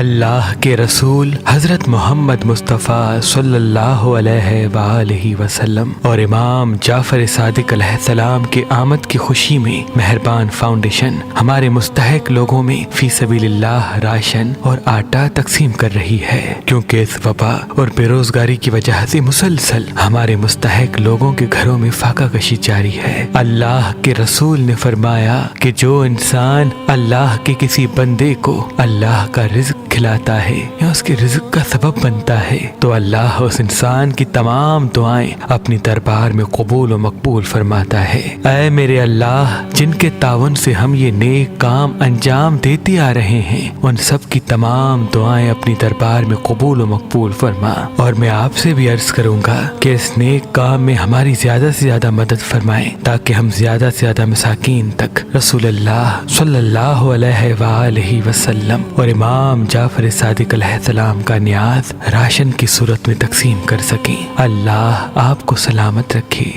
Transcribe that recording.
اللہ کے رسول حضرت محمد مصطفیٰ صلی اللہ علیہ وآلہ وسلم اور امام جعفر صادق علیہ السلام کے آمد کی خوشی میں مہربان فاؤنڈیشن ہمارے مستحق لوگوں میں فی سبیل اللہ راشن اور آٹا تقسیم کر رہی ہے، کیونکہ اس وبا اور بے روزگاری کی وجہ سے مسلسل ہمارے مستحق لوگوں کے گھروں میں فاقہ کشی جاری ہے۔ اللہ کے رسول نے فرمایا کہ جو انسان اللہ کے کسی بندے کو اللہ کا رزق کھلاتا ہے یا اس کے رزق کا سبب بنتا ہے تو اللہ اس انسان کی تمام دعائیں اپنی دربار میں قبول و مقبول فرماتا ہے۔ اے میرے اللہ، جن کے تعاون سے ہم یہ نیک کام انجام دیتے آ رہے ہیں، ان سب کی تمام دعائیں اپنی دربار میں قبول و مقبول فرما، اور میں آپ سے بھی عرض کروں گا کہ اس نیک کام میں ہماری زیادہ سے زیادہ مدد فرمائیں تاکہ ہم زیادہ سے زیادہ مساکین تک رسول اللہ صلی اللہ علیہ وآلہ وسلم اور امام جعفر صادق علیہ السلام کا نیاز راشن کی صورت میں تقسیم کر سکیں۔ اللہ آپ کو سلامت رکھے۔